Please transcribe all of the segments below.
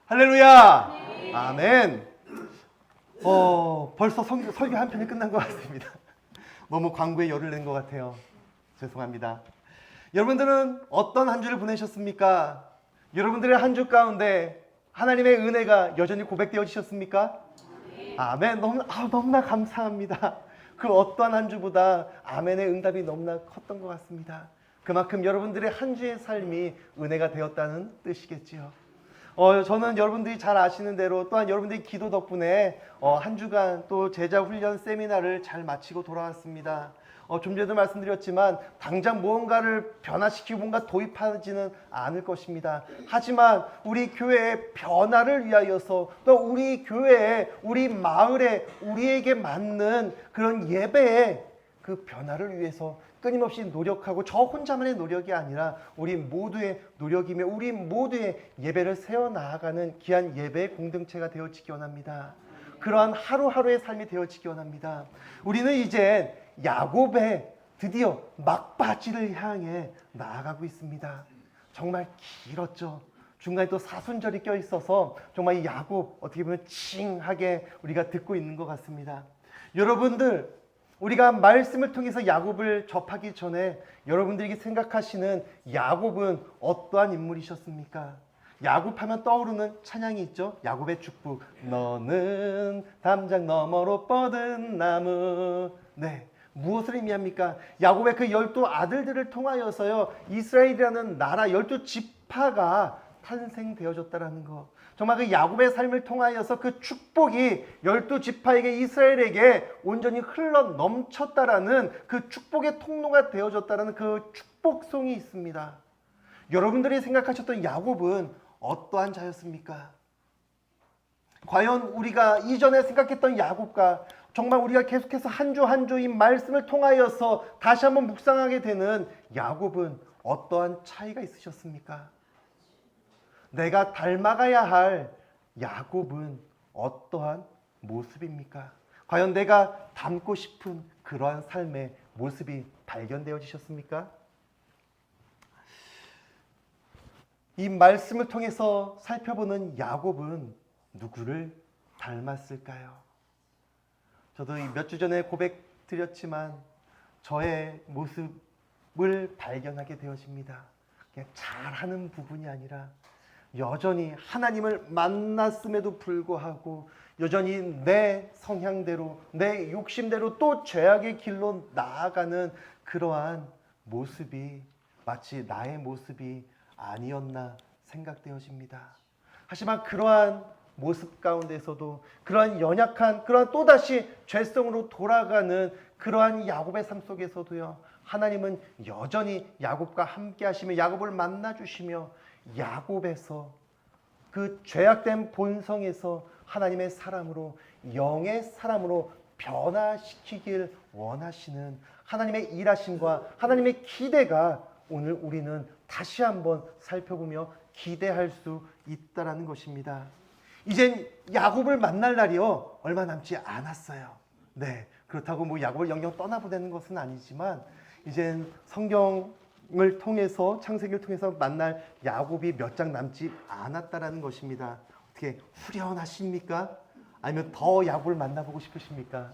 할렐루야! 아멘! 벌써 설교 한 편이 끝난 것 같습니다. 너무 광고에 열을 낸 것 같아요. 죄송합니다. 여러분들은 어떤 한 주를 보내셨습니까? 여러분들의 한 주 가운데 하나님의 은혜가 여전히 고백되어지셨습니까? 아멘! 너무나 감사합니다. 그 어떠한 한 주보다 아멘의 응답이 너무나 컸던 것 같습니다. 그만큼 여러분들의 한 주의 삶이 은혜가 되었다는 뜻이겠지요. 저는 여러분들이 잘 아시는 대로 또한 여러분들의 기도 덕분에 한 주간 또 제자 훈련 세미나를 잘 마치고 돌아왔습니다. 좀 전에도 말씀드렸지만 당장 무언가를 변화시키고 뭔가 도입하지는 않을 것입니다. 하지만 우리 교회의 변화를 위하여서 또 우리 교회에 우리 마을에 우리에게 맞는 그런 예배의 그 변화를 위해서 끊임없이 노력하고 저 혼자만의 노력이 아니라 우리 모두의 노력이며 우리 모두의 예배를 세워나가는 귀한 예배의 공동체가 되어지기 원합니다. 그러한 하루하루의 삶이 되어지기 원합니다. 우리는 이제 야곱의 드디어 막바지를 향해 나아가고 있습니다. 정말 길었죠. 중간에 또 사순절이 껴있어서 정말 이 야곱 어떻게 보면 칭하게 우리가 듣고 있는 것 같습니다. 여러분들, 우리가 말씀을 통해서 야곱을 접하기 전에 여러분들이 생각하시는 야곱은 어떠한 인물이셨습니까? 야곱하면 떠오르는 찬양이 있죠. 야곱의 축복. 너는 담장 너머로 뻗은 나무. 네, 무엇을 의미합니까? 야곱의 그 12 아들들을 통하여서요, 이스라엘이라는 나라 12지파가 탄생되어졌다라는 것. 정말 그 야곱의 삶을 통하여서 그 축복이 12지파에게 이스라엘에게 온전히 흘러 넘쳤다라는 그 축복의 통로가 되어졌다라는 그 축복송이 있습니다. 여러분들이 생각하셨던 야곱은 어떠한 자였습니까? 과연 우리가 이전에 생각했던 야곱과 정말 우리가 계속해서 한 주 한 주 이 말씀을 통하여서 다시 한번 묵상하게 되는 야곱은 어떠한 차이가 있으셨습니까? 내가 닮아가야 할 야곱은 어떠한 모습입니까? 과연 내가 닮고 싶은 그러한 삶의 모습이 발견되어지셨습니까? 이 말씀을 통해서 살펴보는 야곱은 누구를 닮았을까요? 저도 몇 주 전에 고백 드렸지만 저의 모습을 발견하게 되어집니다. 그냥 잘하는 부분이 아니라 여전히 하나님을 만났음에도 불구하고 여전히 내 성향대로 내 욕심대로 또 죄악의 길로 나아가는 그러한 모습이 마치 나의 모습이 아니었나 생각되어집니다. 하지만 그러한 모습 가운데서도 그러한 연약한 그러한 또다시 죄성으로 돌아가는 그러한 야곱의 삶 속에서도요, 하나님은 여전히 야곱과 함께 하시며 야곱을 만나주시며 야곱에서 그 죄악된 본성에서 하나님의 사람으로 영의 사람으로 변화시키길 원하시는 하나님의 일하심과 하나님의 기대가 오늘 우리는 다시 한번 살펴보며 기대할 수 있다라는 것입니다. 이젠 야곱을 만날 날이요 얼마 남지 않았어요. 네, 그렇다고 뭐 야곱을 영영 떠나보내는 것은 아니지만 이젠 성경을 통해서 창세기를 통해서 만날 야곱이 몇 장 남지 않았다라는 것입니다. 어떻게 후련하십니까? 아니면 더 야곱을 만나보고 싶으십니까?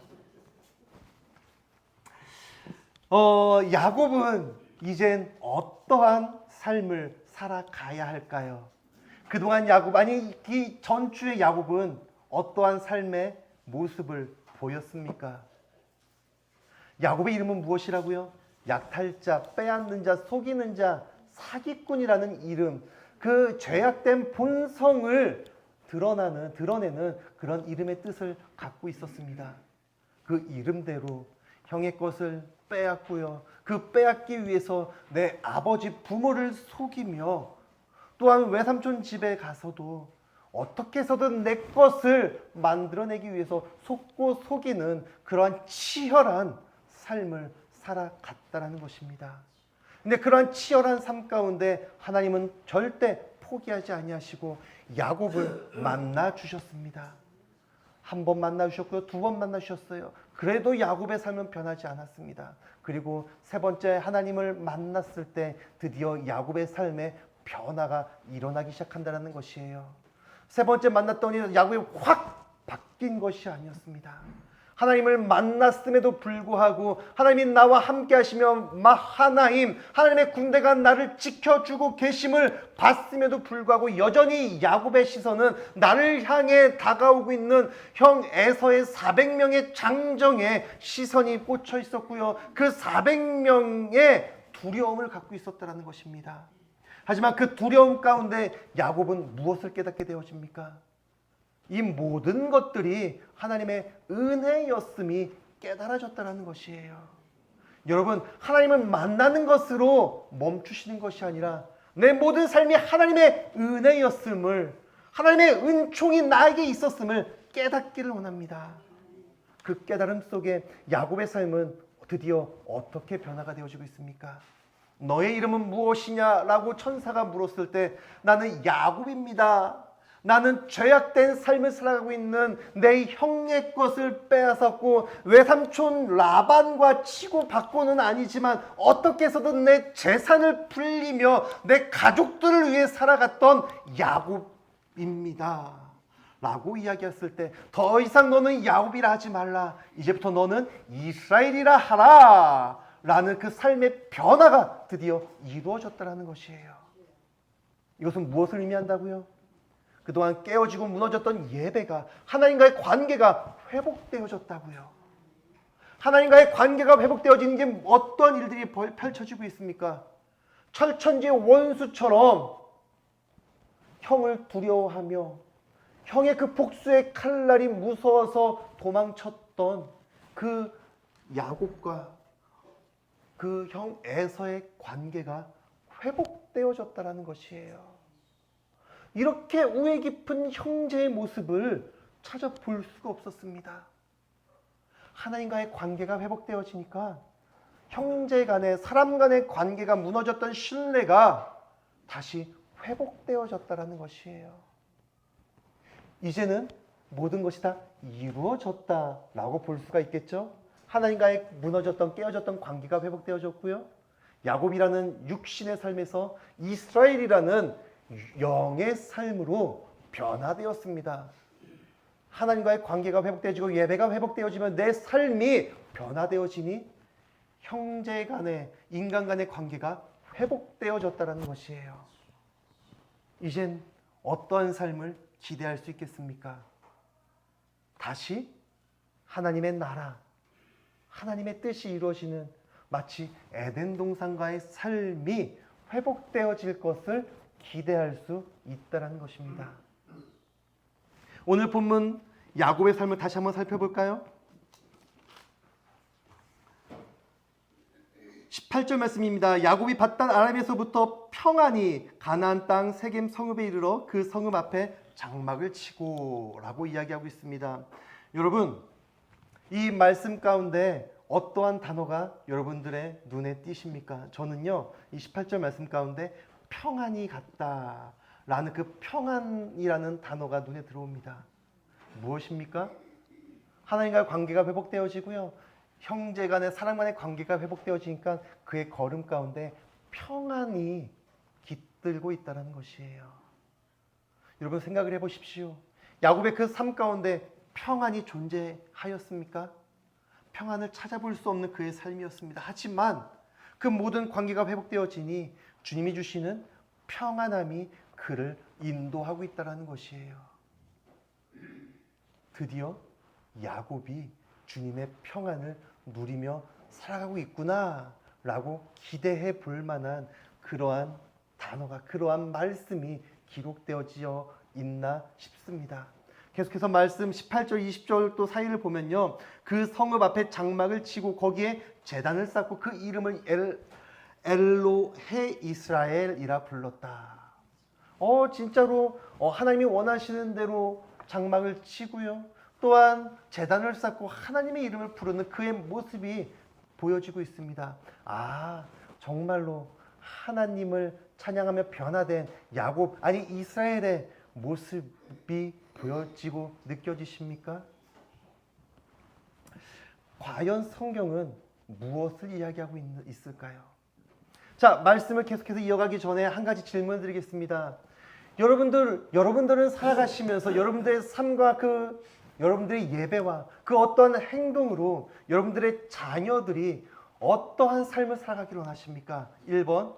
야곱은 이젠 어떠한 삶을 살아가야 할까요? 그동안 야곱, 아니 이 전주의 야곱은 어떠한 삶의 모습을 보였습니까? 야곱의 이름은 무엇이라고요? 약탈자, 빼앗는 자, 속이는 자, 사기꾼이라는 이름, 그 죄악된 본성을 드러내는 그런 이름의 뜻을 갖고 있었습니다. 그 이름대로 형의 것을 빼앗고요, 그 빼앗기 위해서 내 아버지 부모를 속이며 또한 외삼촌 집에 가서도 어떻게 해서든 내 것을 만들어내기 위해서 속고 속이는 그러한 치열한 삶을 살아갔다는 것입니다. 근데 그러한 치열한 삶 가운데 하나님은 절대 포기하지 아니하시고 야곱을 만나 주셨습니다. 한 번 만나 주셨고요, 두 번 만나 주셨어요. 그래도 야곱의 삶은 변하지 않았습니다. 그리고 세 번째 하나님을 만났을 때 드디어 야곱의 삶에 변화가 일어나기 시작한다는 것이에요. 세 번째 만났더니 야곱이 확 바뀐 것이 아니었습니다. 하나님을 만났음에도 불구하고 하나님이 나와 함께 하시며 하나님의 군대가 나를 지켜주고 계심을 봤음에도 불구하고 여전히 야곱의 시선은 나를 향해 다가오고 있는 형 에서의 400명의 장정에 시선이 꽂혀 있었고요. 그 400명의 두려움을 갖고 있었다는 것입니다. 하지만 그 두려움 가운데 야곱은 무엇을 깨닫게 되어집니까? 이 모든 것들이 하나님의 은혜였음이 깨달아졌다는 것이에요. 여러분, 하나님을 만나는 것으로 멈추시는 것이 아니라 내 모든 삶이 하나님의 은혜였음을, 하나님의 은총이 나에게 있었음을 깨닫기를 원합니다. 그 깨달음 속에 야곱의 삶은 드디어 어떻게 변화가 되어지고 있습니까? 너의 이름은 무엇이냐라고 천사가 물었을 때 나는 야곱입니다. 나는 죄악된 삶을 살아가고 있는 내 형의 것을 빼앗았고 외삼촌 라반과 치고받고는 아니지만 어떻게 해서든 내 재산을 불리며 내 가족들을 위해 살아갔던 야곱입니다 라고 이야기했을 때 더 이상 너는 야곱이라 하지 말라, 이제부터 너는 이스라엘이라 하라 라는 그 삶의 변화가 드디어 이루어졌다는 것이에요. 이것은 무엇을 의미한다고요? 그동안 깨어지고 무너졌던 예배가, 하나님과의 관계가 회복되어졌다고요. 하나님과의 관계가 회복되어지는 게 어떤 일들이 펼쳐지고 있습니까? 철천지의 원수처럼 형을 두려워하며 형의 그 복수의 칼날이 무서워서 도망쳤던 그 야곱과 그 형 에서의 관계가 회복되어졌다는 것이에요. 이렇게 우애 깊은 형제의 모습을 찾아볼 수가 없었습니다. 하나님과의 관계가 회복되어지니까 형제 간의, 사람 간의 관계가 무너졌던 신뢰가 다시 회복되어졌다는 것이에요. 이제는 모든 것이 다 이루어졌다라고 볼 수가 있겠죠. 하나님과의 무너졌던, 깨어졌던 관계가 회복되어졌고요. 야곱이라는 육신의 삶에서 이스라엘이라는 영의 삶으로 변화되었습니다. 하나님과의 관계가 회복되어지고 예배가 회복되어지면 내 삶이 변화되어지니 형제 간의, 인간 간의 관계가 회복되어졌다는 것이에요. 이젠 어떠한 삶을 기대할 수 있겠습니까? 다시 하나님의 나라, 하나님의 뜻이 이루어지는 마치 에덴 동산과의 삶이 회복되어질 것을 기대할 수 있다는 것입니다. 오늘 본문 야곱의 삶을 다시 한번 살펴볼까요? 18절 말씀입니다. 야곱이 밧단 아람에서부터 평안히 가나안 땅 세겜 성읍에 이르러 그 성읍 앞에 장막을 치고 라고 이야기하고 있습니다. 여러분, 이 말씀 가운데 어떠한 단어가 여러분들의 눈에 띄십니까? 저는요, 이 18절 말씀 가운데 평안이 같다 라는 그 평안이라는 단어가 눈에 들어옵니다. 무엇입니까? 하나님과의 관계가 회복되어지고요, 형제 간의, 사람 간의 관계가 회복되어지니까 그의 걸음 가운데 평안이 깃들고 있다는 것이에요. 여러분, 생각을 해보십시오. 야곱의 그 삶 가운데 평안이 존재하였습니까? 평안을 찾아볼 수 없는 그의 삶이었습니다. 하지만 그 모든 관계가 회복되어지니 주님이 주시는 평안함이 그를 인도하고 있다는 것이에요. 드디어 야곱이 주님의 평안을 누리며 살아가고 있구나 라고 기대해 볼 만한 그러한 단어가, 그러한 말씀이 기록되어져 있나 싶습니다. 계속해서 말씀 18절 20절 또 사이를 보면요, 그 성읍 앞에 장막을 치고 거기에 제단을 쌓고 그 이름을 엘로헤 이스라엘이라 불렀다. 진짜로 하나님이 원하시는 대로 장막을 치고요, 또한 제단을 쌓고 하나님의 이름을 부르는 그의 모습이 보여지고 있습니다. 정말로 하나님을 찬양하며 변화된 야곱, 아니 이스라엘의 모습이 보여지고 느껴지십니까? 과연 성경은 무엇을 이야기하고 있을까요? 자, 말씀을 계속해서 이어가기 전에 한 가지 질문을 드리겠습니다. 여러분들은 살아가시면서 여러분들의 삶과 여러분들의 예배와 그 어떠한 행동으로 여러분들의 자녀들이 어떠한 삶을 살아가기를 원하십니까? 1번,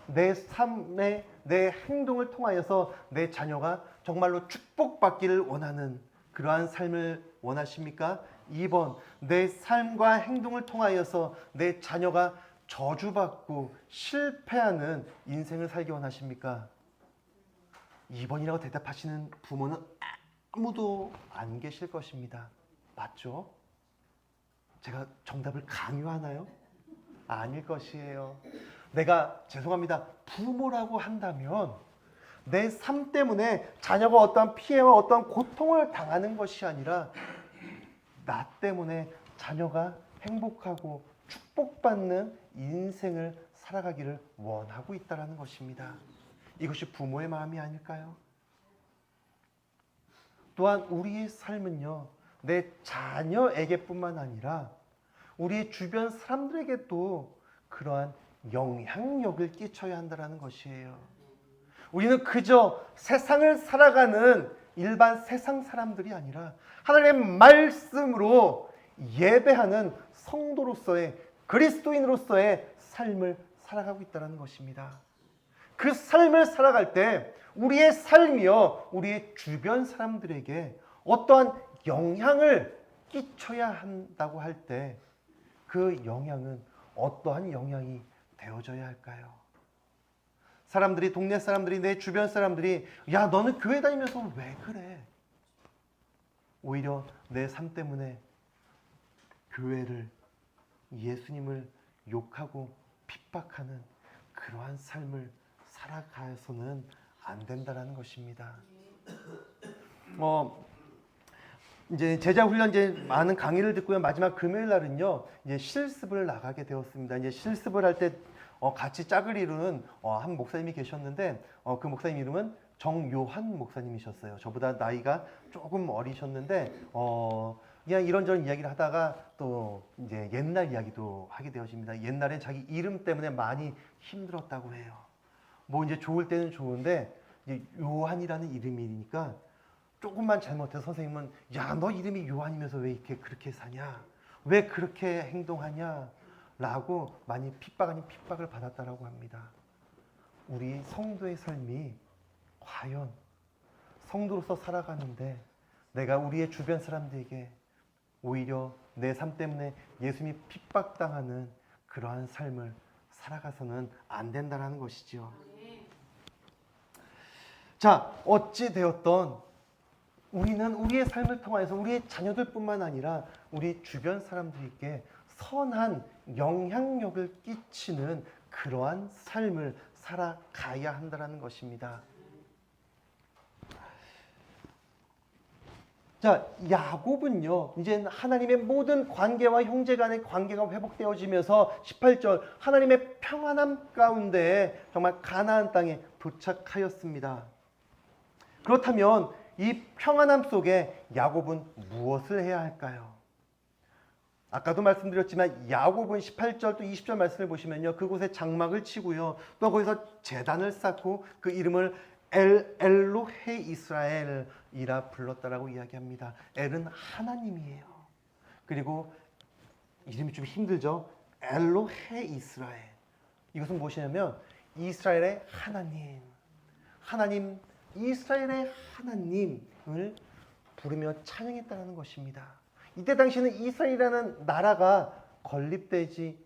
내 삶의 내 행동을 통하여서 내 자녀가 정말로 축복받기를 원하는 그러한 삶을 원하십니까? 2번, 내 삶과 행동을 통하여서 내 자녀가 저주받고 실패하는 인생을 살기 원하십니까? 2번이라고 대답하시는 부모는 아무도 안 계실 것입니다. 맞죠? 제가 정답을 강요하나요? 아닐 것이에요. 내가 죄송합니다. 부모라고 한다면 내 삶 때문에 자녀가 어떠한 피해와 어떠한 고통을 당하는 것이 아니라 나 때문에 자녀가 행복하고 축복받는 인생을 살아가기를 원하고 있다는 것입니다. 이것이 부모의 마음이 아닐까요? 또한 우리의 삶은요, 내 자녀에게뿐만 아니라 우리의 주변 사람들에게도 그러한 영향력을 끼쳐야 한다는 것이에요. 우리는 그저 세상을 살아가는 일반 세상 사람들이 아니라 하나님의 말씀으로 예배하는 성도로서의 그리스도인으로서의 삶을 살아가고 있다는 것입니다. 그 삶을 살아갈 때 우리의 삶이요, 우리의 주변 사람들에게 어떠한 영향을 끼쳐야 한다고 할 때 그 영향은 어떠한 영향이 되어져야 할까요? 사람들이, 동네 사람들이, 내 주변 사람들이 야, 너는 교회 다니면서 왜 그래? 오히려 내 삶 때문에 교회를, 예수님을 욕하고 핍박하는 그러한 삶을 살아가서는 안 된다는 것입니다. 이제 제자 훈련 많은 강의를 듣고요. 마지막 금요일 날은요, 이제 실습을 나가게 되었습니다. 이제 실습을 할 때 같이 짝을 이루는 한 목사님이 계셨는데 그 목사님 이름은 정요한 목사님이셨어요. 저보다 나이가 조금 어리셨는데 그냥 이런저런 이야기를 하다가 또 이제 옛날 이야기도 하게 되어집니다. 옛날엔 자기 이름 때문에 많이 힘들었다고 해요. 뭐 이제 좋을 때는 좋은데 이제 요한이라는 이름이니까 조금만 잘못해서 선생님은 야, 너 이름이 요한이면서 왜 이렇게 그렇게 사냐? 왜 그렇게 행동하냐? 라고 많이 핍박 아닌 핍박을 받았다라고 합니다. 우리 성도의 삶이 과연 성도로서 살아가는데 내가 우리의 주변 사람들에게 오히려 내 삶 때문에 예수님이 핍박당하는 그러한 삶을 살아가서는 안 된다는 것이죠. 자, 어찌 되었던 우리는 우리의 삶을 통해서 우리의 자녀들뿐만 아니라 우리 주변 사람들에게 선한 영향력을 끼치는 그러한 삶을 살아가야 한다는 것입니다. 자, 야곱은요, 이제 하나님의 모든 관계와 형제 간의 관계가 회복되어지면서 18절 하나님의 평안함 가운데 정말 가나안 땅에 도착하였습니다. 그렇다면 이 평안함 속에 야곱은 무엇을 해야 할까요? 아까도 말씀드렸지만 야곱은 18절 또 20절 말씀을 보시면요, 그곳에 장막을 치고요, 또 거기서 제단을 쌓고 그 이름을 엘로헤 이스라엘이라 불렀다라고 이야기합니다. 엘은 하나님이에요. 그리고 이름이 좀 힘들죠? 엘로헤 이스라엘. 이것은 무엇이냐면 이스라엘의 하나님, 이스라엘의 하나님을 부르며 찬양했다는 것입니다. 이때 당시에는 이스라엘이라는 나라가 건립되기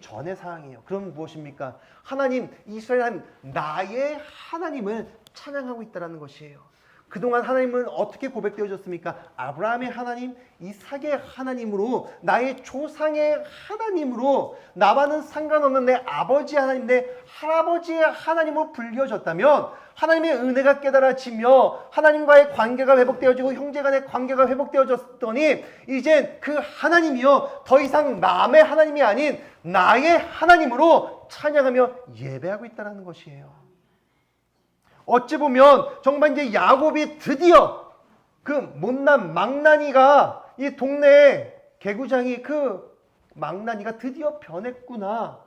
전의 상황이에요. 그럼 무엇입니까? 하나님, 이스라엘 하나님, 나의 하나님을 찬양하고 있다는 것이에요. 그동안 하나님은 어떻게 고백되어졌습니까? 아브라함의 하나님, 이삭의 하나님으로, 나의 조상의 하나님으로, 나와는 상관없는 내 아버지 하나님, 내 할아버지의 하나님으로 불려졌다면 하나님의 은혜가 깨달아지며 하나님과의 관계가 회복되어지고 형제간의 관계가 회복되어졌더니 이제 그 하나님이요, 더 이상 남의 하나님이 아닌 나의 하나님으로 찬양하며 예배하고 있다는 것이에요. 어찌 보면 정말 이제 야곱이 드디어 그 못난 망나니가 이 동네에 개구장이 그 망나니가 드디어 변했구나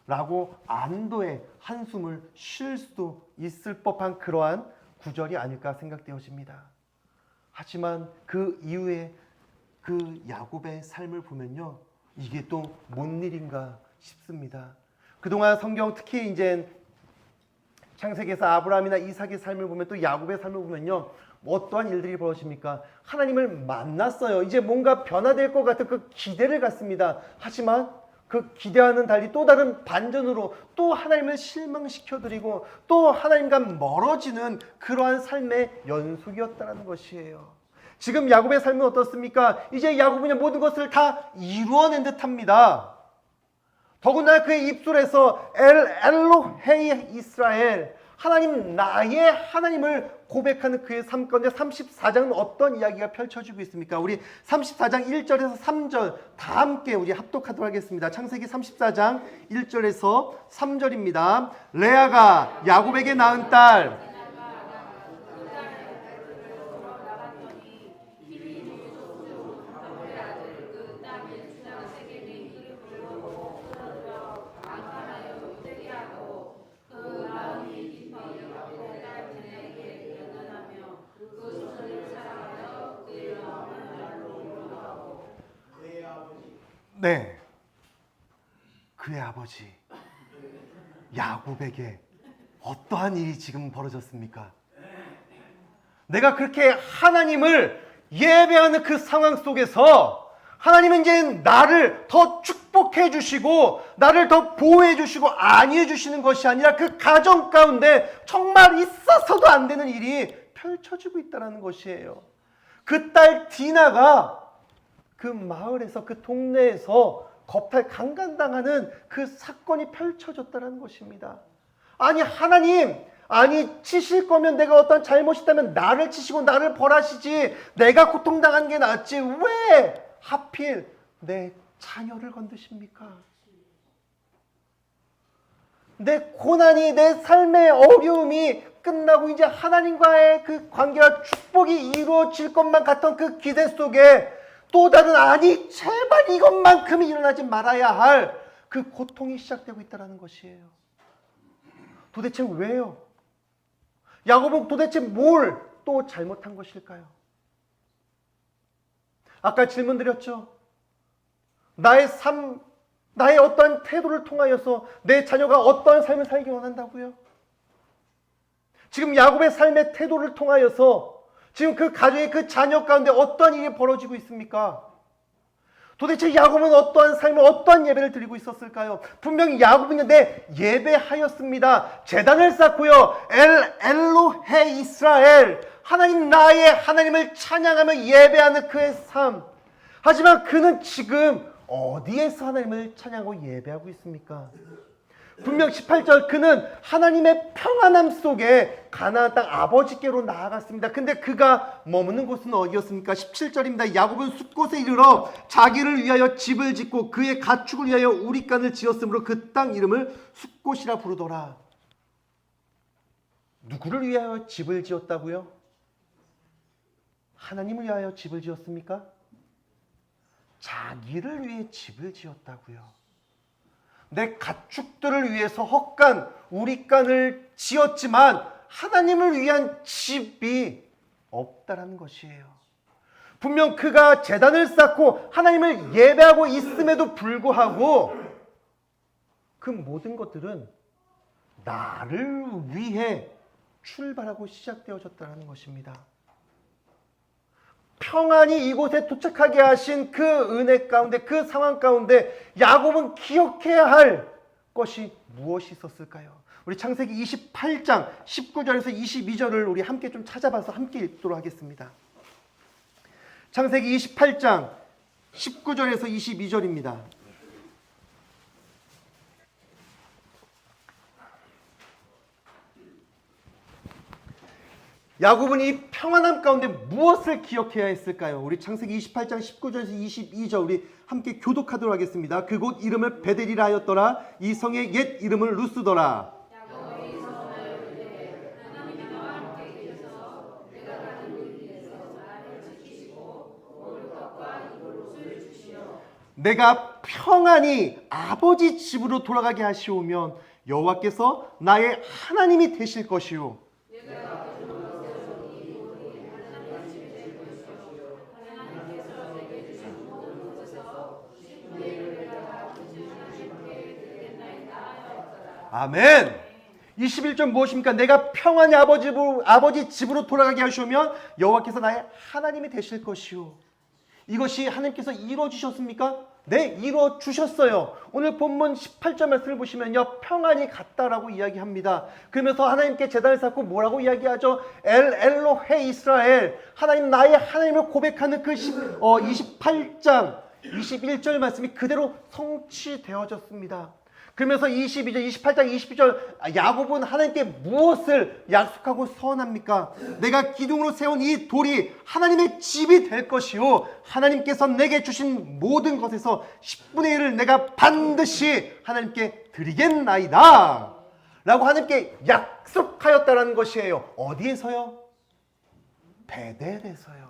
라고 안도의 한숨을 쉴 수도 있을 법한 그러한 구절이 아닐까 생각되어집니다. 하지만 그 이후에 그 야곱의 삶을 보면요, 이게 또 뭔 일인가 싶습니다. 그동안 성경 특히 이제 창세기에서 아브라함이나 이삭의 삶을 보면 또 야곱의 삶을 보면요, 어떠한 일들이 벌어집니까? 하나님을 만났어요. 이제 뭔가 변화될 것 같은 그 기대를 갖습니다. 하지만 그 기대와는 달리 또 다른 반전으로 또 하나님을 실망시켜드리고 또 하나님과 멀어지는 그러한 삶의 연속이었다는 것이에요. 지금 야곱의 삶은 어떻습니까? 이제 야곱은 모든 것을 다 이루어낸 듯합니다. 더군다나 그의 입술에서 엘로헤이 이스라엘, 하나님 나의 하나님을 고백하는 그의 삶 가운데 34장은 어떤 이야기가 펼쳐지고 있습니까? 우리 34장 1절에서 3절 다 함께 우리 합독하도록 하겠습니다. 창세기 34장 1절에서 3절입니다. 레아가 야곱에게 낳은 딸 네, 그의 아버지 야곱에게 어떠한 일이 지금 벌어졌습니까? 내가 그렇게 하나님을 예배하는 그 상황 속에서 하나님은 이제 나를 더 축복해 주시고 나를 더 보호해 주시고 안위해 주시는 것이 아니라 그 가정 가운데 정말 있어서도 안 되는 일이 펼쳐지고 있다는 것이에요. 그 딸 디나가 그 마을에서 그 동네에서 겁탈 강간당하는 그 사건이 펼쳐졌다는 것입니다. 아니 하나님, 아니 치실 거면 내가 어떤 잘못이 있다면 나를 치시고 나를 벌하시지, 내가 고통당한 게 낫지 왜 하필 내 자녀를 건드십니까? 내 고난이, 내 삶의 어려움이 끝나고 이제 하나님과의 그 관계와 축복이 이루어질 것만 같던 그 기대 속에 또 다른, 아니 제발 이것만큼이 일어나지 말아야 할 그 고통이 시작되고 있다는 것이에요. 도대체 왜요? 야곱은 도대체 뭘 또 잘못한 것일까요? 아까 질문 드렸죠. 나의 삶, 나의 어떠한 태도를 통하여서 내 자녀가 어떠한 삶을 살기 원한다고요? 지금 야곱의 삶의 태도를 통하여서 지금 그 가정의 그 자녀 가운데 어떠한 일이 벌어지고 있습니까? 도대체 야곱은 어떠한 삶을, 어떠한 예배를 드리고 있었을까요? 분명히 야곱은 예배하였습니다. 제단을 쌓고요, 엘로헤 이스라엘, 하나님 나의 하나님을 찬양하며 예배하는 그의 삶. 하지만 그는 지금 어디에서 하나님을 찬양하고 예배하고 있습니까? 분명 18절, 그는 하나님의 평안함 속에 가나안 땅 아버지께로 나아갔습니다. 근데 그가 머무는 곳은 어디였습니까? 17절입니다. 야곱은 숫곳에 이르러 자기를 위하여 집을 짓고 그의 가축을 위하여 우릿간을 지었으므로 그 땅 이름을 숫곳이라 부르더라. 누구를 위하여 집을 지었다고요? 하나님을 위하여 집을 지었습니까? 자기를 위해 집을 지었다고요. 내 가축들을 위해서 헛간, 우릿간을 지었지만 하나님을 위한 집이 없다라는 것이에요. 분명 그가 제단을 쌓고 하나님을 예배하고 있음에도 불구하고 그 모든 것들은 나를 위해 출발하고 시작되어졌다는 것입니다. 평안히 이곳에 도착하게 하신 그 은혜 가운데, 그 상황 가운데 야곱은 기억해야 할 것이 무엇이 있었을까요? 우리 창세기 28장 19절에서 22절을 우리 함께 좀 찾아봐서 함께 읽도록 하겠습니다. 창세기 28장 19절에서 22절입니다. 야곱은 이 평안함 가운데 무엇을 기억해야 했을까요? 우리 창세기 28장 19절에서 22절 우리 함께 교독하도록 하겠습니다. 그곳 이름을 베델이라 하였더라. 이 성의 옛 이름을 루스더라. 내가 평안히 아버지 집으로 돌아가게 하시오면 여호와께서 나의 하나님이 되실 것이요 아멘. 21절 무엇입니까? 내가 평안히 아버지 집으로 돌아가게 하시오면 여호와께서 나의 하나님이 되실 것이요. 이것이 하나님께서 이루어주셨습니까? 네, 이루어주셨어요. 오늘 본문 18절 말씀을 보시면요, 평안이 같다라고 이야기합니다. 그러면서 하나님께 제단을 쌓고 뭐라고 이야기하죠? 엘로헤 이스라엘, 하나님 나의 하나님을 고백하는 그 28장 21절 말씀이 그대로 성취되어졌습니다. 그러면서 22절, 28장 22절 야곱은 하나님께 무엇을 약속하고 서원합니까? 내가 기둥으로 세운 이 돌이 하나님의 집이 될 것이요 하나님께서 내게 주신 모든 것에서 10분의 1을 내가 반드시 하나님께 드리겠나이다 라고 하나님께 약속하였다는 것이에요. 어디에서요? 베델에서요.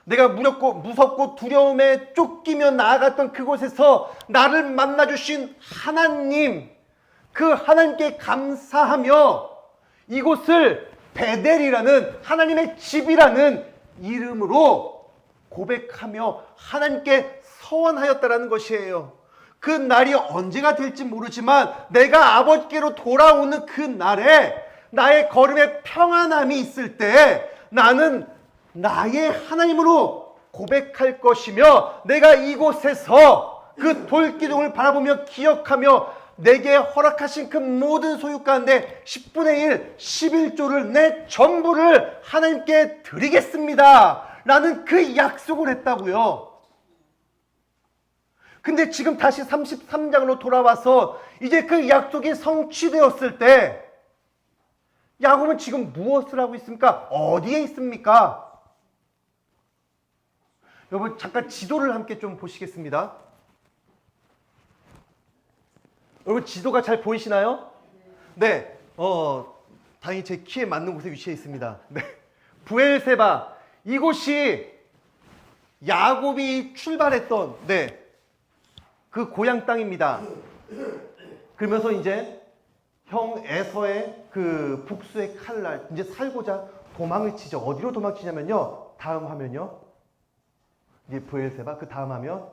내가 무섭고 두려움에 쫓기며 나아갔던 그곳에서 나를 만나주신 하나님, 그 하나님께 감사하며 이곳을 베델이라는 하나님의 집이라는 이름으로 고백하며 하나님께 서원하였다라는 것이에요. 그 날이 언제가 될지 모르지만 내가 아버지께로 돌아오는 그 날에 나의 걸음에 평안함이 있을 때 나는 나의 하나님으로 고백할 것이며 내가 이곳에서 그 돌기둥을 바라보며 기억하며 내게 허락하신 그 모든 소유 가운데 10분의 1, 11조를 내 전부를 하나님께 드리겠습니다 라는 그 약속을 했다고요. 근데 지금 다시 33장으로 돌아와서 이제 그 약속이 성취되었을 때 야곱은 지금 무엇을 하고 있습니까? 어디에 있습니까? 여러분 잠깐 지도를 함께 좀 보시겠습니다. 여러분 지도가 잘 보이시나요? 네, 다행히 제 키에 맞는 곳에 위치해 있습니다. 네, 브엘세바 이곳이 야곱이 출발했던 그 고향 땅입니다. 그러면서 이제 형 에서의 그 북수의 칼날 이제 살고자 도망을 치죠. 어디로 도망치냐면요. 다음 화면요. 이제 브엘세바 그 다음 하면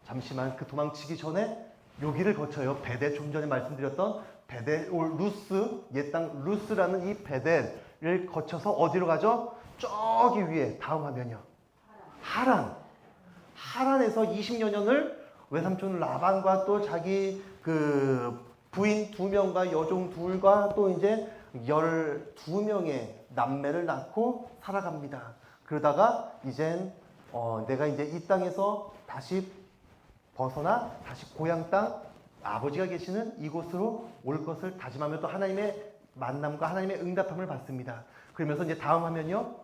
잠시만 그 도망치기 전에 여기를 거쳐요. 베델 좀 전에 말씀드렸던 베델 루스 옛 땅 루스라는 이 베델을 거쳐서 어디로 가죠? 저기 위에 다음 화면이요. 하란에서 20여 년을 외삼촌 라반과 또 자기 그 부인 2명과 여종 2과 또 이제 12명의 남매를 낳고 살아갑니다. 그러다가 이젠 내가 이제 이 땅에서 다시 벗어나 다시 고향 땅 아버지가 계시는 이곳으로 올 것을 다짐하며 또 하나님의 만남과 하나님의 응답함을 받습니다. 그러면서 이제 다음 화면요.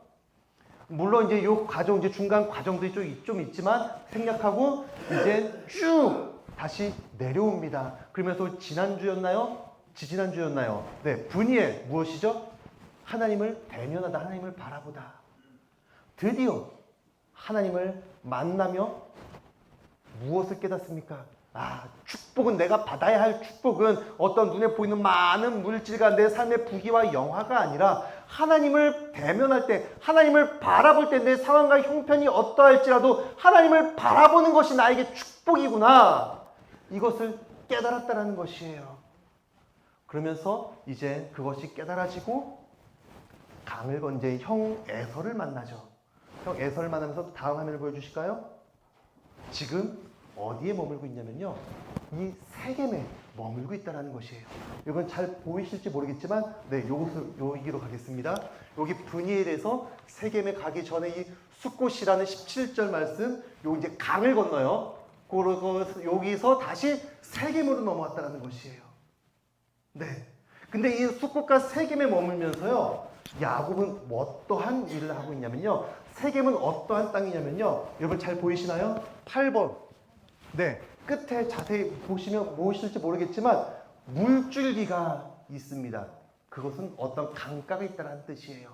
물론 이제 요 과정 이제 중간 과정들이 좀 있지만 생략하고 이제 쭉 다시 내려옵니다. 그러면서 지난주였나요? 지지난주였나요? 네, 분이엘 무엇이죠? 하나님을 대면하다, 하나님을 바라보다. 드디어 하나님을 만나며 무엇을 깨닫습니까? 축복은 내가 받아야 할 축복은 어떤 눈에 보이는 많은 물질과 내 삶의 부귀와 영화가 아니라 하나님을 대면할 때, 하나님을 바라볼 때 내 상황과 형편이 어떠할지라도 하나님을 바라보는 것이 나에게 축복이구나. 이것을 깨달았다는 것이에요. 그러면서 이제 그것이 깨달아지고 강을 건제 형 에서를 만나죠. 형 에서를 만나면서 다음 화면을 보여주실까요? 지금 어디에 머물고 있냐면요. 이 세겜에 머물고 있다는 것이에요. 이건 잘 보이실지 모르겠지만 여기로 가겠습니다. 여기 브니엘에서 세겜에 가기 전에 이 숫곳이라는 17절 말씀 이제 강을 건너요. 여기서 다시 세겜으로 넘어왔다는 것이에요. 네. 근데 이 숫곳과 세겜에 머물면서요. 야곱은 어떠한 일을 하고 있냐면요. 세겜은 어떠한 땅이냐면요. 여러분 잘 보이시나요? 8번. 네. 끝에 자세히 보시면 무엇일지 모르겠지만 물줄기가 있습니다. 그것은 어떤 강가가 있다는 뜻이에요.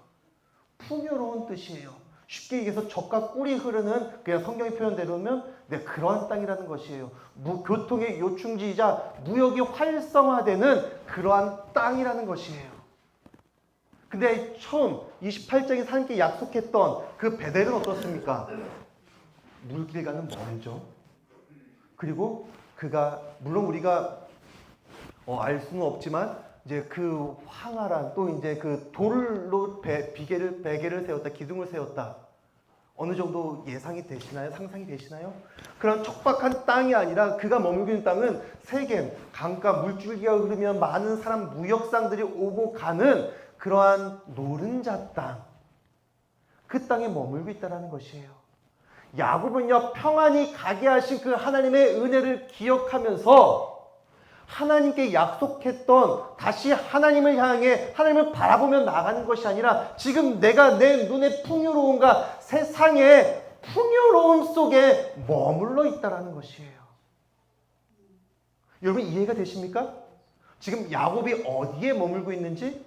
풍요로운 뜻이에요. 쉽게 얘기해서 젖과 꿀이 흐르는 그냥 성경의 표현대로면 그러한 땅이라는 것이에요. 교통의 요충지이자 무역이 활성화되는 그러한 땅이라는 것이에요. 근데 처음 28장에 하나님께 약속했던 그 베델은 어떻습니까? 물길과는 멀죠. 그리고 그가 물론 우리가 알 수는 없지만 이제 그 황활한 또 이제 그 돌로 베개를 세웠다, 기둥을 세웠다. 어느 정도 예상이 되시나요? 상상이 되시나요? 그런 척박한 땅이 아니라 그가 머물고 있는 땅은 세겜, 강가, 물줄기가 흐르면 많은 사람 무역상들이 오고 가는 그러한 노른자 땅. 그 땅에 머물고 있다는 것이에요. 야곱은요, 평안히 가게 하신 그 하나님의 은혜를 기억하면서 하나님께 약속했던 다시 하나님을 향해 하나님을 바라보며 나가는 것이 아니라 지금 내가 내 눈에 풍요로움과 세상의 풍요로움 속에 머물러 있다는 것이에요. 여러분 이해가 되십니까? 지금 야곱이 어디에 머물고 있는지?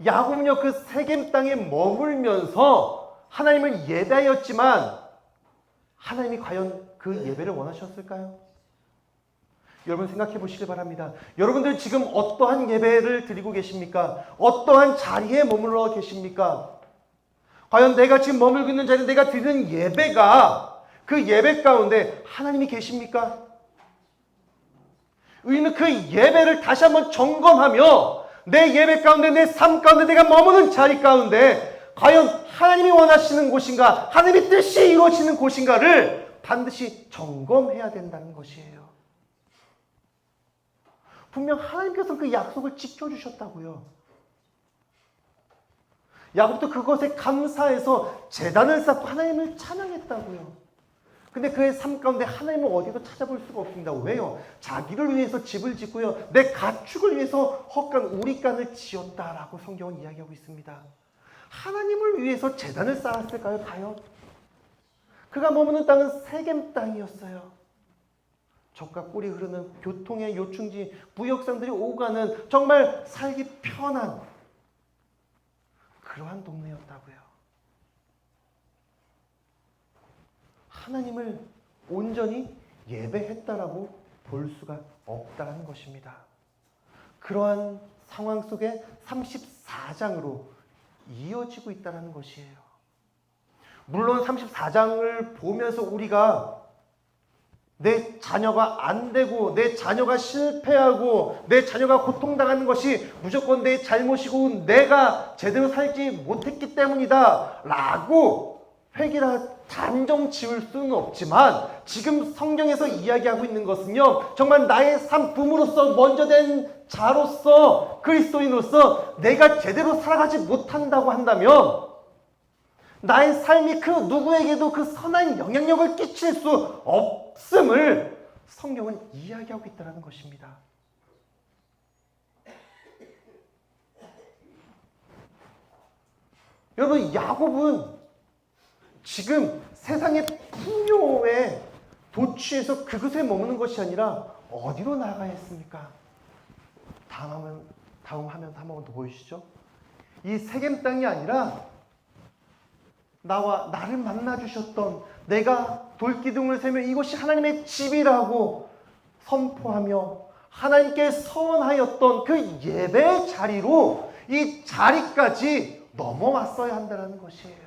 야곱은요, 그 세겜 땅에 머물면서 하나님을 예배하였지만 하나님이 과연 그 예배를 원하셨을까요? 여러분 생각해 보시기 바랍니다. 여러분들 지금 어떠한 예배를 드리고 계십니까? 어떠한 자리에 머물러 계십니까? 과연 내가 지금 머물고 있는 자리에 내가 드리는 예배가 그 예배 가운데 하나님이 계십니까? 우리는 그 예배를 다시 한번 점검하며 내 예배 가운데 내 삶 가운데 내가 머무는 자리 가운데 과연 하나님이 원하시는 곳인가, 하나님의 뜻이 이루어지는 곳인가를 반드시 점검해야 된다는 것이에요. 분명 하나님께서 그 약속을 지켜주셨다고요. 야곱도 그것에 감사해서 제단을 쌓고 하나님을 찬양했다고요. 근데 그의 삶 가운데 하나님을 어디도 찾아볼 수가 없습니다. 왜요? 자기를 위해서 집을 짓고요, 내 가축을 위해서 헛간 우리간을 지었다라고 성경은 이야기하고 있습니다. 하나님을 위해서 제단을 쌓았을까요? 과연? 그가 머무는 땅은 세겜 땅이었어요. 젖과 꿀이 흐르는 교통의 요충지, 무역상들이 오가는 정말 살기 편한 그러한 동네였다고요. 하나님을 온전히 예배했다라고 볼 수가 없다는 것입니다. 그러한 상황 속에 34장으로 이어지고 있다는 것이에요. 물론 34장을 보면서 우리가 내 자녀가 안 되고 내 자녀가 실패하고 내 자녀가 고통당하는 것이 무조건 내 잘못이고 내가 제대로 살지 못했기 때문이다 라고 회개라 단정 지을 수는 없지만 지금 성경에서 이야기하고 있는 것은요, 정말 나의 삶 부모로서 먼저 된 자로서 그리스도인으로서 내가 제대로 살아가지 못한다고 한다면 나의 삶이 그 누구에게도 그 선한 영향력을 끼칠 수 없음을 성경은 이야기하고 있다는 것입니다. 여러분, 야곱은 지금 세상의 풍요에 도취해서 그것에 머무는 것이 아니라 어디로 나가야 했습니까? 다음 화면 한번 더 보이시죠? 이 세겜 땅이 아니라 나를 만나주셨던 내가 돌기둥을 세며 이것이 하나님의 집이라고 선포하며 하나님께 서원하였던 그 예배의 자리로 이 자리까지 넘어왔어야 한다는 것이에요.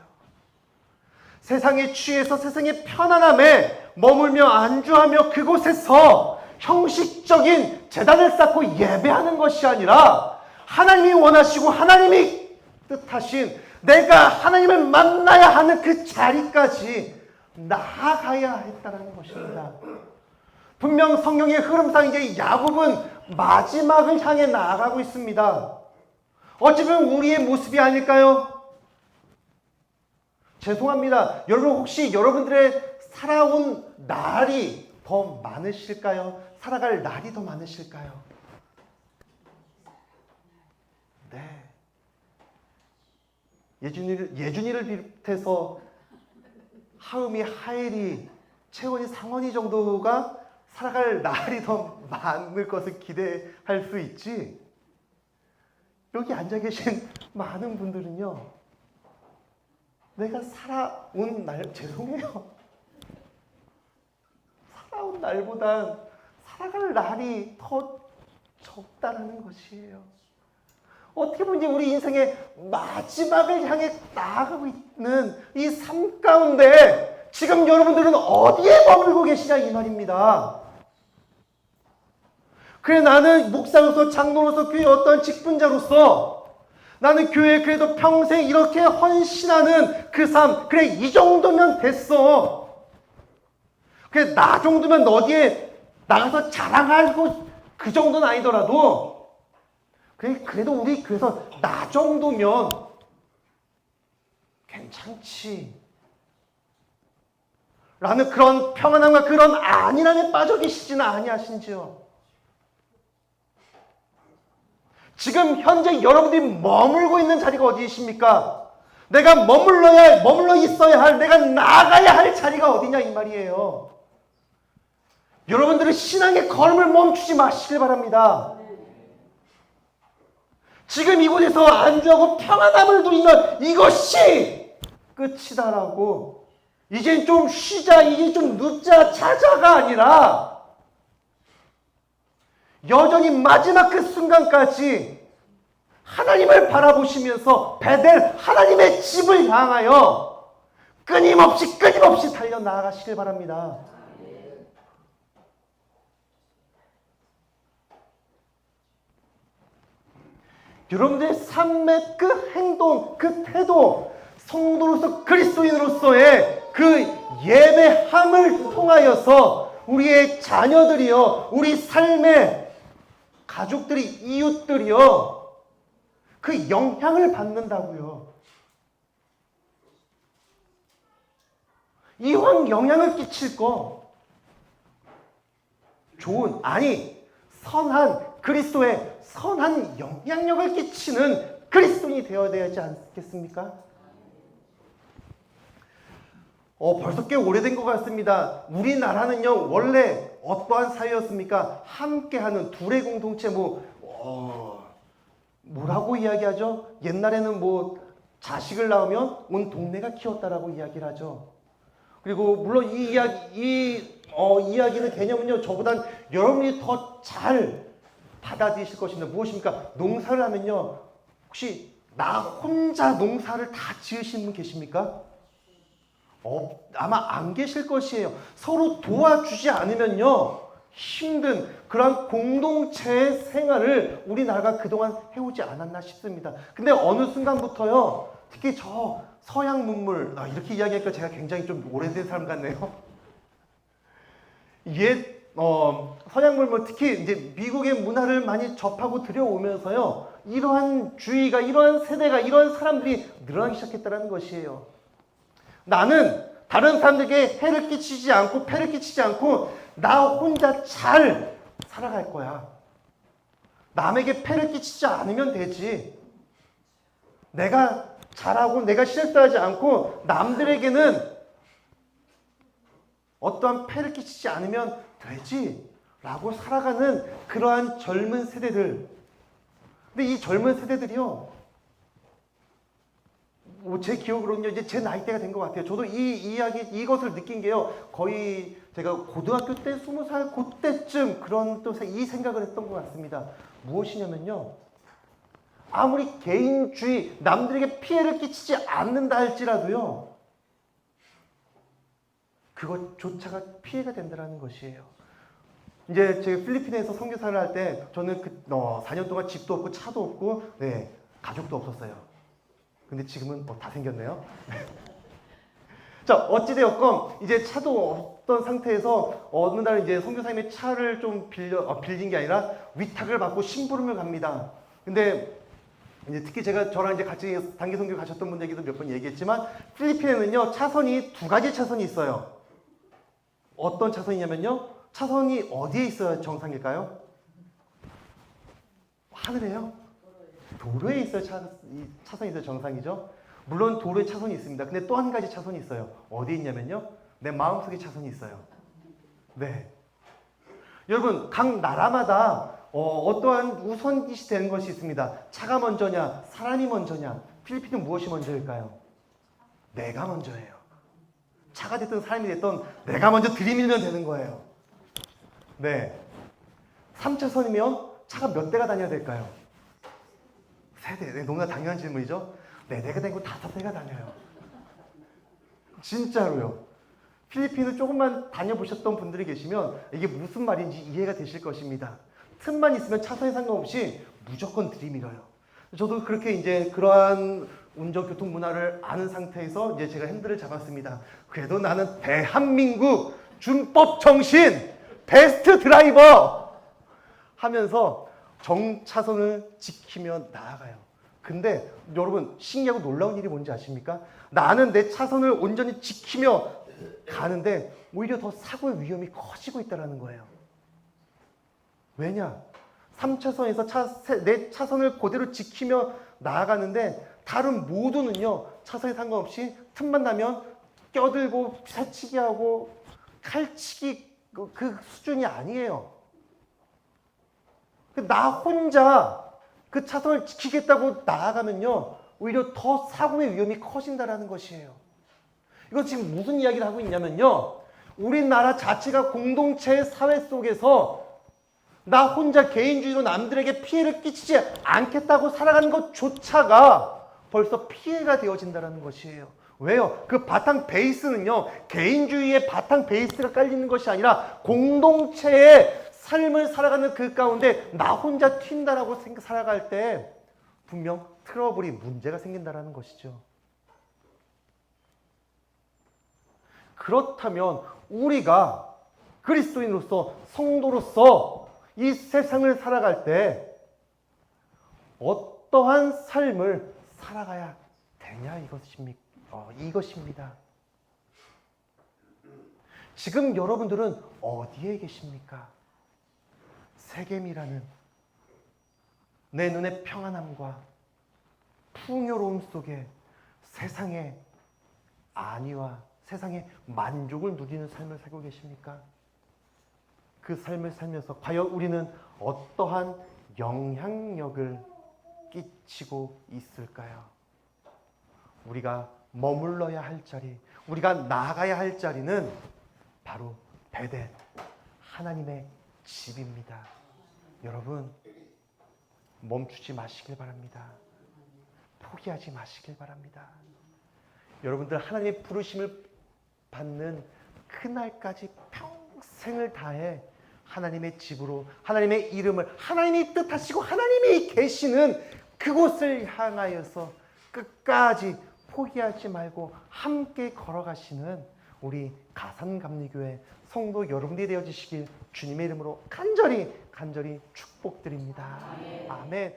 세상에 취해서 세상의 편안함에 머물며 안주하며 그곳에서 형식적인 제단을 쌓고 예배하는 것이 아니라 하나님이 원하시고 하나님이 뜻하신 내가 하나님을 만나야 하는 그 자리까지 나아가야 했다는 것입니다. 분명 성경의 흐름상 이제 야곱은 마지막을 향해 나아가고 있습니다. 어쩌면 우리의 모습이 아닐까요? 죄송합니다. 여러분 혹시 여러분들의 살아온 날이 더 많으실까요? 살아갈 날이 더 많으실까요? 네. 예준이를 비롯해서 하음이, 하엘이, 채원이, 상원이 정도가 살아갈 날이 더 많을 것을 기대할 수 있지. 여기 앉아 계신 많은 분들은요, 내가 살아온 날, 죄송해요. 살아온 날보단 살아갈 날이 더 적다라는 것이에요. 어떻게 보면 우리 인생의 마지막을 향해 나아가고 있는 이 삶 가운데 지금 여러분들은 어디에 머물고 계시냐 이 말입니다. 그래, 나는 목사로서, 장로로서, 교회 어떤 직분자로서 나는 교회에 그래도 평생 이렇게 헌신하는 그 삶, 그래 이 정도면 됐어. 그래 나 정도면 어디에 나가서 자랑하고 그 정도는 아니더라도 그래 그래도 우리 교회에서 나 정도면 괜찮지 라는 그런 평안함과 그런 안일함에 빠져 계시지는 아니하신지요. 지금 현재 여러분들이 머물고 있는 자리가 어디이십니까? 내가 머물러 있어야 할, 내가 나아가야 할 자리가 어디냐 이 말이에요. 여러분들은 신앙의 걸음을 멈추지 마시길 바랍니다. 지금 이곳에서 안주하고 평안함을 누리면 이것이 끝이다라고, 이젠 좀 쉬자, 이제 좀 눕자, 자자가 아니라 여전히 마지막 그 순간까지 하나님을 바라보시면서 베델 하나님의 집을 향하여 끊임없이 달려나가시길 바랍니다. 여러분들의 삶의 그 행동, 그 태도, 성도로서 그리스도인으로서의 그 예배함을 통하여서 우리의 자녀들이요, 우리 삶의 가족들이, 이웃들이요, 그 영향을 받는다고요. 이왕 영향을 끼칠 거 좋은, 아니 선한, 그리스도의 선한 영향력을 끼치는 그리스도인이 되어야 되지 않겠습니까? 벌써 꽤 오래된 것 같습니다. 우리나라는요, 원래 어떠한 사회였습니까? 함께하는 둘의 공동체, 뭐라고 이야기하죠? 옛날에는 자식을 낳으면 온 동네가 키웠다라고 이야기를 하죠. 그리고 물론 이 이야기는 개념은요, 저보단 여러분이 더 잘 받아들이실 것인데 무엇입니까? 농사를 하면요, 혹시 나 혼자 농사를 다 지으시는 분 계십니까? 아마 안 계실 것이에요. 서로 도와주지 않으면요, 힘든 그런 공동체의 생활을 우리나라가 그동안 해오지 않았나 싶습니다. 근데 어느 순간부터요, 특히 저 서양 문물, 이렇게 이야기하니까 제가 굉장히 좀 오래된 사람 같네요. 서양 문물, 특히 이제 미국의 문화를 많이 접하고 들여오면서요, 이러한 주의가, 이러한 세대가, 이러한 사람들이 늘어나기 시작했다는 것이에요. 나는 다른 사람들에게 해를 끼치지 않고 폐를 끼치지 않고 나 혼자 잘 살아갈 거야. 남에게 폐를 끼치지 않으면 되지. 내가 잘하고 내가 실수하지 않고 남들에게는 어떠한 폐를 끼치지 않으면 되지 라고 살아가는 그러한 젊은 세대들. 근데 이 젊은 세대들이요, 제 기억으로는요, 이제 제 나이대가 된 것 같아요. 저도 이것을 느낀 게요, 거의 제가 고등학교 때 20살 그때쯤 그런 또 이 생각을 했던 것 같습니다. 무엇이냐면요, 아무리 개인주의, 남들에게 피해를 끼치지 않는다 할지라도요, 그것조차가 피해가 된다는 것이에요. 이제 제가 필리핀에서 선교사를 할 때 저는 4년 동안 집도 없고 차도 없고, 가족도 없었어요. 근데 지금은 다 생겼네요. 자, 어찌되었건 이제 차도 없던 상태에서 어느 날 이제 선교사님의 차를 좀 빌린 게 아니라 위탁을 받고 심부름을 갑니다. 근데 이제 특히 저랑 이제 같이 단기 선교 가셨던 분들에게도 몇 번 얘기했지만, 필리핀에는요, 차선이 2가지 차선이 있어요. 어떤 차선이냐면요, 차선이 어디에 있어야 정상일까요? 하늘에요. 도로에 있어야 차선이 있어야 정상이죠. 물론 도로에 차선이 있습니다. 근데 또 한 가지 차선이 있어요. 어디에 있냐면요, 내 마음속에 차선이 있어요. 네. 여러분, 각 나라마다 어떠한 우선짓이 되는 것이 있습니다. 차가 먼저냐, 사람이 먼저냐. 필리핀은 무엇이 먼저일까요? 내가 먼저예요. 차가 됐든 사람이 됐든 내가 먼저 들이밀면 되는 거예요. 네. 3차선이면 차가 몇 대가 다녀야 될까요? 3대. 네, 너무나 당연한 질문이죠. 4대가 다니고 5대가 다녀요. 진짜로요. 필리핀을 조금만 다녀보셨던 분들이 계시면 이게 무슨 말인지 이해가 되실 것입니다. 틈만 있으면 차선에 상관없이 무조건 들이밀어요. 저도 그렇게 이제 그러한 운전교통 문화를 아는 상태에서 이제 제가 핸들을 잡았습니다. 그래도 나는 대한민국 준법 정신 베스트 드라이버 하면서 정차선을 지키며 나아가요. 근데 여러분 신기하고 놀라운 일이 뭔지 아십니까? 나는 내 차선을 온전히 지키며 가는데 오히려 더 사고의 위험이 커지고 있다는 거예요. 왜냐? 3차선에서 내 차선을 그대로 지키며 나아가는데 다른 모두는요 차선에 상관없이 틈만 나면 껴들고 새치기 하고 칼치기 그 수준이 아니에요. 나 혼자 그 차선을 지키겠다고 나아가면요 오히려 더 사고의 위험이 커진다는 것이에요. 이거 지금 무슨 이야기를 하고 있냐면요 우리나라 자체가 공동체의 사회 속에서 나 혼자 개인주의로 남들에게 피해를 끼치지 않겠다고 살아가는 것조차가 벌써 피해가 되어진다는 것이에요. 왜요? 그 바탕 베이스는요 개인주의의 바탕 베이스가 깔리는 것이 아니라 공동체의 삶을 살아가는 그 가운데 나 혼자 튄다라고 살아갈 때 분명 트러블이 문제가 생긴다는 것이죠. 그렇다면 우리가 그리스도인으로서 성도로서 이 세상을 살아갈 때 어떠한 삶을 살아가야 되냐 이것입니다. 지금 여러분들은 어디에 계십니까? 세겜이라는 내 눈의 평안함과 풍요로움 속에 세상의 안위와 세상의 만족을 누리는 삶을 살고 계십니까? 그 삶을 살면서 과연 우리는 어떠한 영향력을 끼치고 있을까요? 우리가 머물러야 할 자리, 우리가 나아가야 할 자리는 바로 베델, 하나님의 집입니다. 여러분, 멈추지 마시길 바랍니다. 포기하지 마시길 바랍니다. 여러분들 하나님의 부르심을 받는 그날까지 평생을 다해 하나님의 집으로 하나님의 이름을 하나님이 뜻하시고 하나님이 계시는 그곳을 향하여서 끝까지 포기하지 말고 함께 걸어가시는 우리 가산감리교회 성도 여러분들이 되어주시길 주님의 이름으로 간절히 축복드립니다. 아멘.